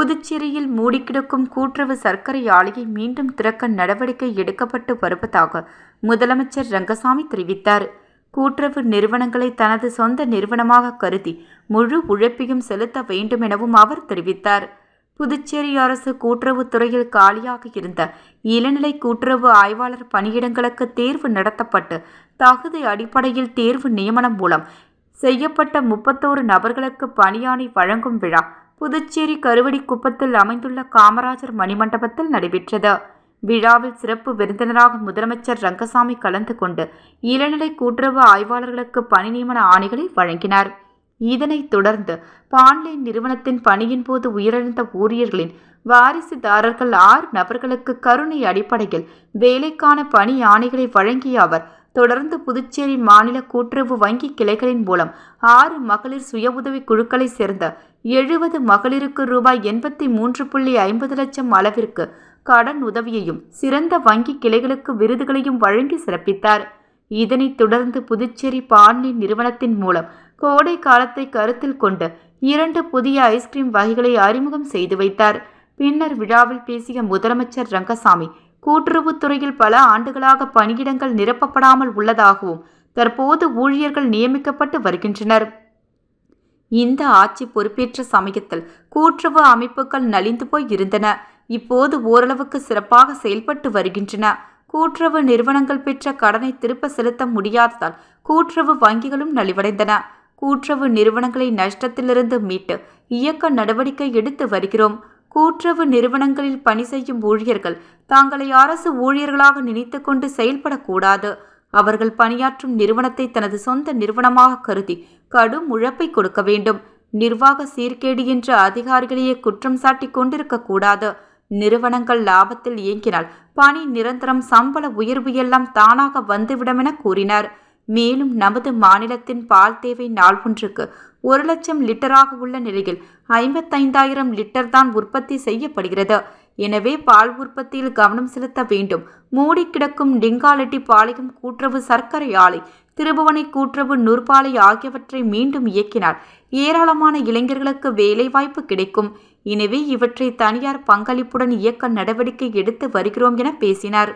புதுச்சேரியில் மூடிக்கிடக்கும் கூட்டுறவு சர்க்கரை ஆலையை மீண்டும் திறக்க நடவடிக்கை எடுக்கப்பட்டு வருவதாக முதலமைச்சர் ரங்கசாமி தெரிவித்தார். கூட்டுறவு நிறுவனங்களை தனது சொந்த நிறுவனமாக கருதி முழு உழைப்பையும் செலுத்த வேண்டும் எனவும் அவர் தெரிவித்தார். புதுச்சேரி அரசு கூட்டுறவுத் துறையில் காலியாக இருந்த இளநிலை கூட்டுறவு ஆய்வாளர் பணியிடங்களுக்கு தேர்வு நடத்தப்பட்டு தகுதி அடிப்படையில் தேர்வு நியமனம் மூலம் செய்யப்பட்ட 31 நபர்களுக்கு பணியாணை வழங்கும் விழா புதுச்சேரி கருவடிக்குப்பத்தில் அமைந்துள்ள காமராஜர் மணிமண்டபத்தில் நடைபெற்றது. விழாவில் சிறப்பு விருந்தினராக முதலமைச்சர் ரங்கசாமி கலந்து கொண்டு இளநிலை கூட்டுறவு ஆய்வாளர்களுக்கு பணி நியமன ஆணைகளை வழங்கினார். இதனைத் தொடர்ந்து பான்லைன் நிறுவனத்தின் பணியின் போது உயிரிழந்த ஊழியர்களின் வாரிசுதாரர்கள் 6 நபர்களுக்கு கருணை அடிப்படையில் வேலைக்கான பணி ஆணைகளை வழங்கிய அவர், தொடர்ந்து புதுச்சேரி மாநில கூட்டுறவு வங்கி கிளைகளின் மூலம் 6 மகளிர் சுய உதவி குழுக்களை சேர்ந்த 70 மகளிருக்கு ரூபாய் 83.50 லட்சம் அளவிற்கு கடன் உதவியையும் சிறந்த வங்கி கிளைகளுக்கு விருதுகளையும் வழங்கி சிறப்பித்தார். இதனைத் தொடர்ந்து புதுச்சேரி பான்லைன் நிறுவனத்தின் மூலம் கோடை காலத்தை கருத்தில் கொண்டு 2 புதிய ஐஸ்கிரீம் வகைகளை அறிமுகம் செய்து வைத்தார். பின்னர் விழாவில் பேசிய முதலமைச்சர் ரங்கசாமி, கூட்டுறவுத்துறையில் பல ஆண்டுகளாக பணியிடங்கள் நிரப்பப்படாமல் உள்ளதாகவும் தற்போது ஊழியர்கள் நியமிக்கப்பட்டு வருகின்றனர். இந்த ஆட்சி பொறுப்பேற்ற சமயத்தில் கூட்டுறவு அமைப்புகள் நலிந்து போய் இருந்தன. இப்போது ஓரளவுக்கு சிறப்பாக செயல்பட்டு வருகின்றன. கூட்டுறவு நிறுவனங்கள் பெற்ற கடனை திருப்ப செலுத்த முடியாததால் கூட்டுறவு வங்கிகளும் நலிவடைந்தன. கூட்டுறவு நிறுவனங்களை நஷ்டத்திலிருந்து மீட்டு இயக்க நடவடிக்கை எடுத்து வருகிறோம். கூட்டுறவு நிறுவனங்களில் பணி செய்யும் ஊழியர்கள் தாங்களை அரசு ஊழியர்களாக நினைத்து கொண்டு செயல்படக்கூடாது. அவர்கள் பணியாற்றும் நிறுவனத்தை தனது சொந்த நிறுவனமாக கருதி கடும் உழைப்பை கொடுக்க வேண்டும். நிர்வாக சீர்கேடு என்ற அதிகாரிகளையே குற்றம் சாட்டி கொண்டிருக்கக்கூடாது. நிறுவனங்கள் லாபத்தில் இயங்கினால் பணி நிரந்தரம், சம்பள உயர்வு எல்லாம் தானாக வந்துவிடும் என கூறினார். மேலும் நமது மாநிலத்தின் பால் தேவை நாள் ஒன்றுக்கு 1 லட்சம் லிட்டராக உள்ள நிலையில் 55,000 லிட்டர் தான் உற்பத்தி செய்யப்படுகிறது. எனவே பால் உற்பத்தியில் கவனம் செலுத்த வேண்டும். மூடி கிடக்கும் லிங்காலெட்டிபாளையம் கூட்டுறவு சர்க்கரை ஆலை, திருபுவனை கூட்டுறவு நூற்பாலை ஆகியவற்றை மீண்டும் இயக்கினால் ஏராளமான இளைஞர்களுக்கு வேலைவாய்ப்பு கிடைக்கும். எனவே இவற்றை தனியார் பங்களிப்புடன் இயக்க நடவடிக்கை எடுத்து வருகிறோம் என பேசினார்.